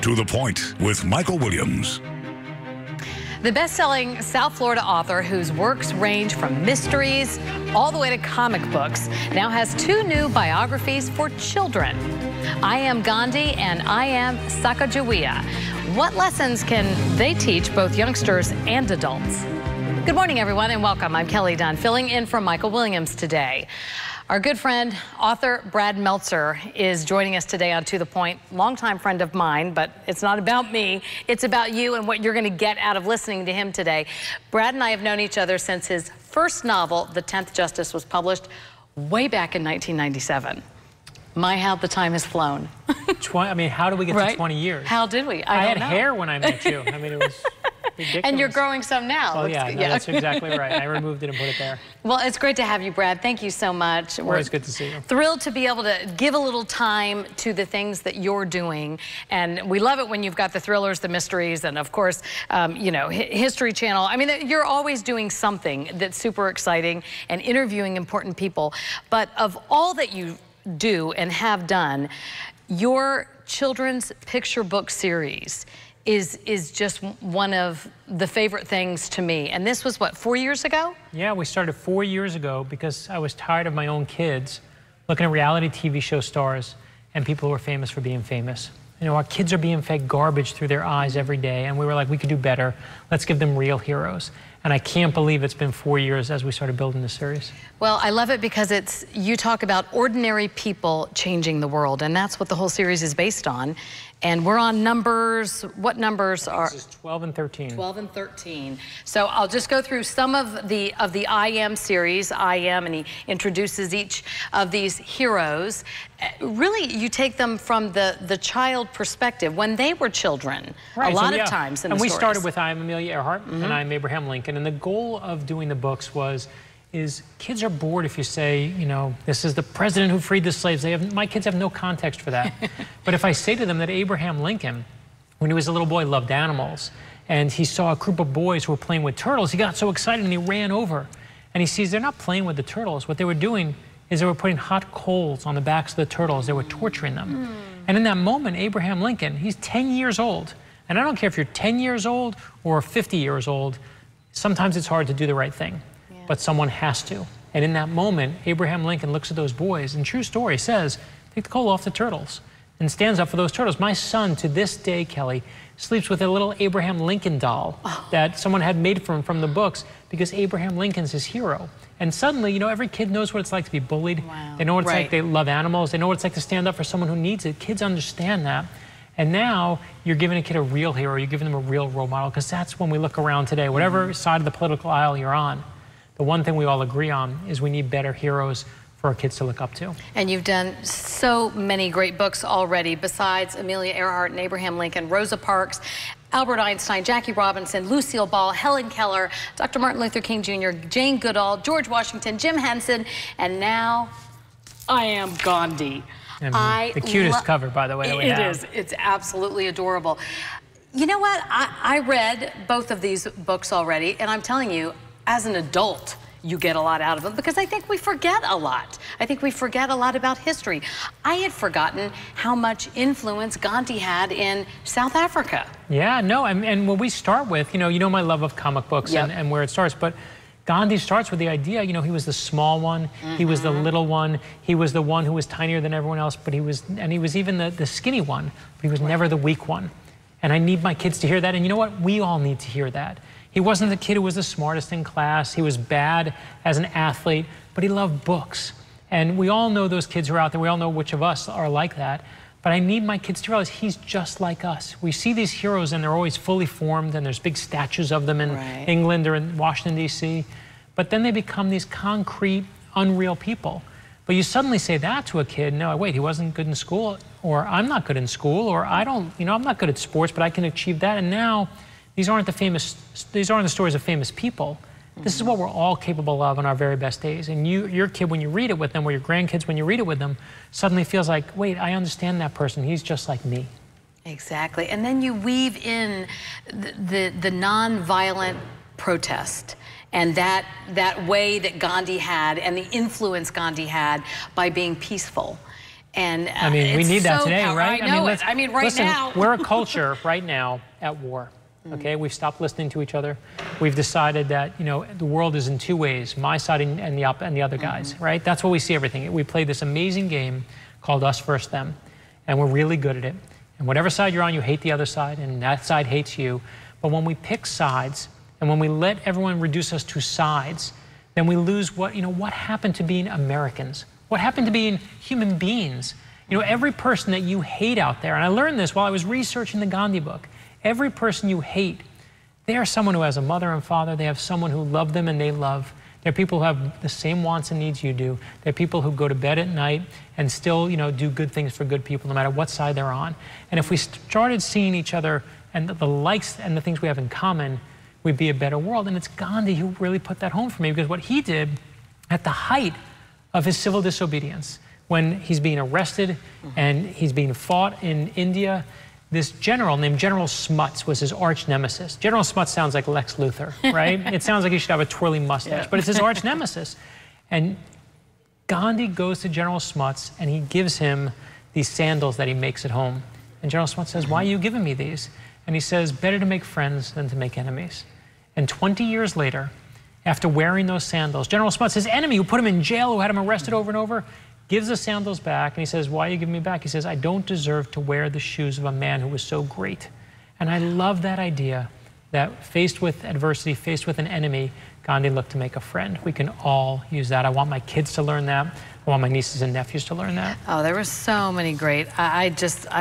To the Point with Michael Williams. The best-selling South Florida author, whose works range from mysteries all the way to comic books, now has 2 new biographies for children. I Am Gandhi and I Am Sacagawea. What lessons can they teach both youngsters and adults? Good morning, everyone, and welcome. I'm Kelley Dunn, filling in for Michael Williams today. Our good friend, author Brad Meltzer, is joining us today on To the Point. Longtime friend of mine, but it's not about me. It's about you and what you're going to get out of listening to him today. Brad and I have known each other since his first novel, The 10th Justice, was published way back in 1997. My, how the time has flown. I mean, how did we get to 20 years? How did we? I had hair when I met you. I mean, it was ridiculous. And you're growing some now. Well, yeah, that's exactly right. I removed it and put it there. Well, it's great to have you, Brad. Thank you so much. Always good to see you. Thrilled to be able to give a little time to the things that you're doing. And we love it when you've got the thrillers, the mysteries, and of course, you know, History Channel. I mean, you're always doing something that's super exciting and interviewing important people. But of all that you do and have done, your children's picture book series is just one of the favorite things to me. And this was, what, 4 years ago? Yeah, we started 4 years ago because I was tired of my own kids looking at reality TV show stars and people who are famous for being famous. You know, our kids are being fed garbage through their eyes every day, and we were like, we could do better. Let's give them real heroes. And I can't believe it's been 4 years as we started building this series. Well, I love it because you talk about ordinary people changing the world, and that's what the whole series is based on. And we're on numbers. What numbers are? This is 12 and 13. 12 and 13. So I'll just go through some of the I Am series. I Am, and he introduces each of these heroes. Really, you take them from the child perspective when they were children. Right, a lot of times in the stories. And we started with I Am Amelia Earhart and I Am Abraham Lincoln. And the goal of doing the books is kids are bored if you say, you know, this is the president who freed the slaves. My kids have no context for that. But if I say to them that Abraham Lincoln, when he was a little boy, loved animals, and he saw a group of boys who were playing with turtles, he got so excited and he ran over. And he sees they're not playing with the turtles. What they were doing is they were putting hot coals on the backs of the turtles. They were torturing them. And in that moment, Abraham Lincoln, he's 10 years old. And I don't care if you're 10 years old or 50 years old, sometimes it's hard to do the right thing. But someone has to. And in that moment, Abraham Lincoln looks at those boys and, true story, says, take the coal off the turtles, and stands up for those turtles. My son, to this day, Kelley, sleeps with a little Abraham Lincoln doll that someone had made for him from the books because Abraham Lincoln's his hero. And suddenly, you know, every kid knows what it's like to be bullied. They know what it's like. They love animals. They know what it's like to stand up for someone who needs it. Kids understand that. And now you're giving a kid a real hero. You're giving them a real role model, because that's when we look around today. Whatever side of the political aisle you're on, the one thing we all agree on is we need better heroes for our kids to look up to. And you've done so many great books already, besides Amelia Earhart and Abraham Lincoln, Rosa Parks, Albert Einstein, Jackie Robinson, Lucille Ball, Helen Keller, Dr. Martin Luther King Jr., Jane Goodall, George Washington, Jim Henson, and now I Am Gandhi. And the cutest cover, by the way, that we have. It is. It's absolutely adorable. You know what? I read both of these books already, and I'm telling you, as an adult, you get a lot out of them, because I think we forget a lot. I think we forget a lot about history. I had forgotten how much influence Gandhi had in South Africa. Yeah, no, and when we start with, you know my love of comic books and where it starts, but Gandhi starts with the idea, you know, he was the small one, he was the little one, he was the one who was tinier than everyone else, but he was even the skinny one, but he was never the weak one. And I need my kids to hear that, and you know what? We all need to hear that. He wasn't the kid who was the smartest in class. He was bad as an athlete, but he loved books. And we all know those kids who are out there. We all know which of us are like that. But I need my kids to realize he's just like us. We see these heroes, and they're always fully formed, and there's big statues of them in England or in Washington, D.C. But then they become these concrete, unreal people. But you suddenly say that to a kid, no, wait, he wasn't good in school, or I'm not good in school, or I'm not good at sports, but I can achieve that. And now, these aren't the stories of famous people. This is what we're all capable of on our very best days. And your kid, when you read it with them, or your grandkids, when you read it with them, suddenly feels like, wait, I understand that person. He's just like me. Exactly. And then you weave in the nonviolent protest and that way that Gandhi had, and the influence Gandhi had by being peaceful. And I mean, we need that today, right? I know it. I mean, right listen, now. We're a culture right now at war. Okay, we've stopped listening to each other. We've decided that, you know, the world is in two ways, my side and the other guys, right? That's what we see everything. We play this amazing game called us versus them, and we're really good at it. And whatever side you're on, you hate the other side, and that side hates you. But when we pick sides, and when we let everyone reduce us to sides, then we lose what happened to being Americans? What happened to being human beings? You know, every person that you hate out there, and I learned this while I was researching the Gandhi book, every person you hate, they are someone who has a mother and father, they have someone who loved them and they love. They're people who have the same wants and needs you do. They're people who go to bed at night and still, you know, do good things for good people no matter what side they're on. And if we started seeing each other and the likes and the things we have in common, we'd be a better world. And it's Gandhi who really put that home for me, because what he did at the height of his civil disobedience, when he's being arrested and he's being fought in India, this general named General Smuts was his arch nemesis. General Smuts sounds like Lex Luthor, right? It sounds like he should have a twirly mustache, but it's his arch nemesis. And Gandhi goes to General Smuts and he gives him these sandals that he makes at home. And General Smuts says, "Why are you giving me these?" And he says, "Better to make friends than to make enemies." And 20 years later, after wearing those sandals, General Smuts, his enemy who put him in jail, who had him arrested over and over, gives the sandals back, and he says, "Why are you giving me back?" He says, "I don't deserve to wear the shoes of a man who was so great." And I love that idea that faced with adversity, faced with an enemy, Gandhi looked to make a friend. We can all use that. I want my kids to learn that. I want my nieces and nephews to learn that. Oh, there were so many great. I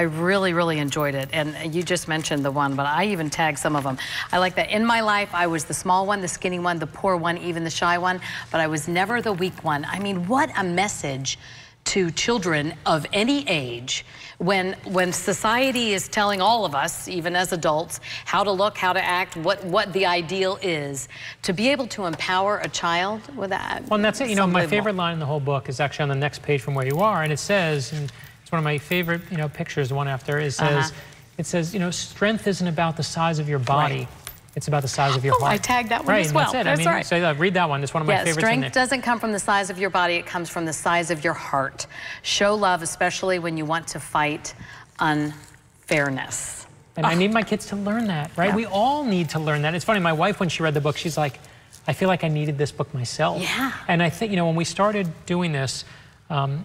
really, really enjoyed it. And you just mentioned the one, but I even tagged some of them. I like that. In my life, I was the small one, the skinny one, the poor one, even the shy one, but I was never the weak one. I mean, what a message to children of any age when society is telling all of us, even as adults, how to look, how to act, what the ideal is, to be able to empower a child with that. Well, and that's it. You know, my favorite line in the whole book is actually on the next page from where you are, and it says, and it's one of my favorite, you know, pictures, the one after, it says, you know, strength isn't about the size of your body. Right. It's about the size of your heart. I tagged that one as well. That's it. I mean, right. So read that one. It's one of my favorites. Strength doesn't come from the size of your body. It comes from the size of your heart. Show love, especially when you want to fight unfairness. And I need my kids to learn that, right? We all need to learn that. It's funny, my wife, when she read the book, she's like, I feel like I needed this book myself. Yeah. And I think, you know, when we started doing this, I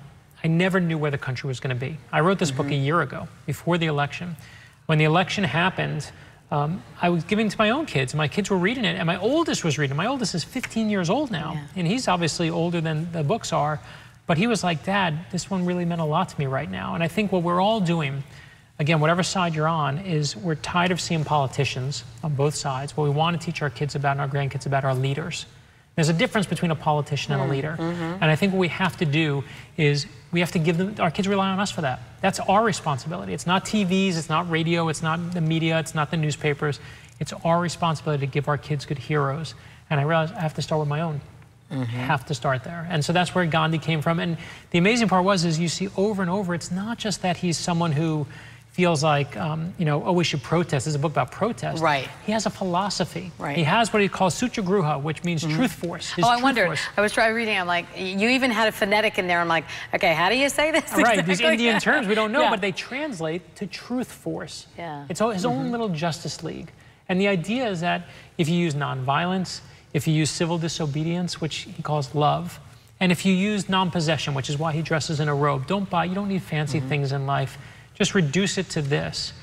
never knew where the country was going to be. I wrote this book a year ago, before the election. When the election happened, I was giving it to my own kids, and my kids were reading it, and my oldest was reading it. My oldest is 15 years old now, and he's obviously older than the books are, but he was like, "Dad, this one really meant a lot to me right now." And I think what we're all doing, again, whatever side you're on, is we're tired of seeing politicians on both sides. What we want to teach our kids about and our grandkids about are leaders. There's a difference between a politician and a leader. And I think what we have to do is we have to give them, our kids rely on us for that. That's our responsibility. It's not TVs, it's not radio, it's not the media, it's not the newspapers. It's our responsibility to give our kids good heroes. And I realized I have to start with my own. Have to start there. And so that's where Gandhi came from. And the amazing part is you see over and over, it's not just that he's someone who feels like, you know, oh, we should protest. This is a book about protest. Right. He has a philosophy. Right. He has what he calls Sutyagruha, which means truth force. Oh, I wondered. I was trying reading. I'm like, you even had a phonetic in there. I'm like, okay, how do you say this? Right. Exactly. These Indian terms we don't know, but they translate to truth force. Yeah. It's his own little Justice League. And the idea is that if you use nonviolence, if you use civil disobedience, which he calls love, and if you use non-possession, which is why he dresses in a robe, don't buy, you don't need fancy things in life. Just reduce it to this.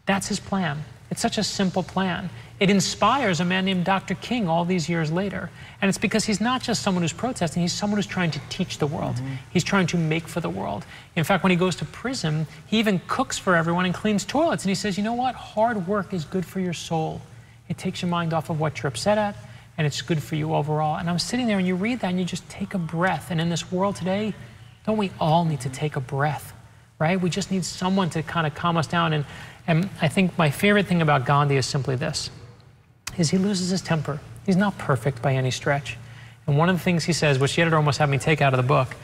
That's his plan. It's such a simple plan. It inspires a man named Dr. King all these years later. And it's because he's not just someone who's protesting, he's someone who's trying to teach the world. He's trying to make for the world. In fact, when he goes to prison, he even cooks for everyone and cleans toilets. And he says, you know what? Hard work is good for your soul. It takes your mind off of what you're upset at, and it's good for you overall. And I'm sitting there and you read that and you just take a breath. And in this world today, don't we all need to take a breath? Right? We just need someone to kind of calm us down. And I think my favorite thing about Gandhi is simply this, is he loses his temper. He's not perfect by any stretch. And one of the things he says, which the editor almost had me take out of the book,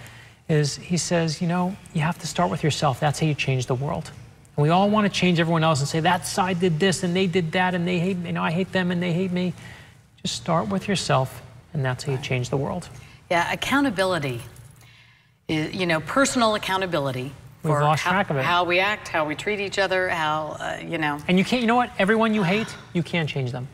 is he says, you know, you have to start with yourself. That's how you change the world. And we all want to change everyone else and say, that side did this and they did that and they hate me. You know, I hate them and they hate me. Just start with yourself, and that's how you change the world. Yeah, accountability, is, you know, personal accountability We've lost track of it. How we act, how we treat each other, how, you know. And you can't, you know what? Everyone you hate, you can't change them.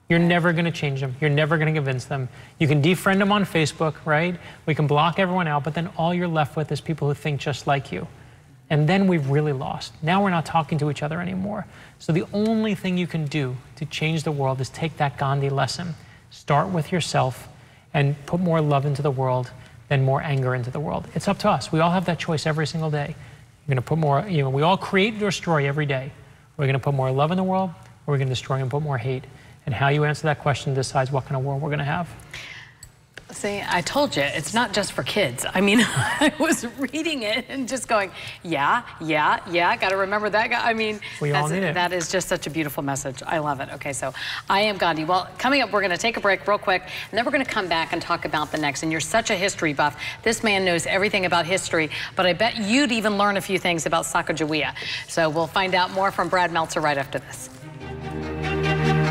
You're never going to change them. You're never going to convince them. You can defriend them on Facebook, right? We can block everyone out, but then all you're left with is people who think just like you. And then we've really lost. Now we're not talking to each other anymore. So the only thing you can do to change the world is take that Gandhi lesson. Start with yourself and put more love into the world than more anger into the world. It's up to us. We all have that choice every single day. You're going to put more, you know, we all create or destroy every day. We're going to put more love in the world, or we're going to destroy and put more hate. And how you answer that question decides what kind of world we're going to have. See, I told you, it's not just for kids. I mean, I was reading it and just going, yeah, got to remember that guy. I mean, we all need it. That is just such a beautiful message. I love it. Okay, so I am Gandhi. Well, coming up, we're going to take a break real quick, and then we're going to come back and talk about the next. And you're such a history buff. This man knows everything about history, but I bet you'd even learn a few things about Sacagawea. So we'll find out more from Brad Meltzer right after this.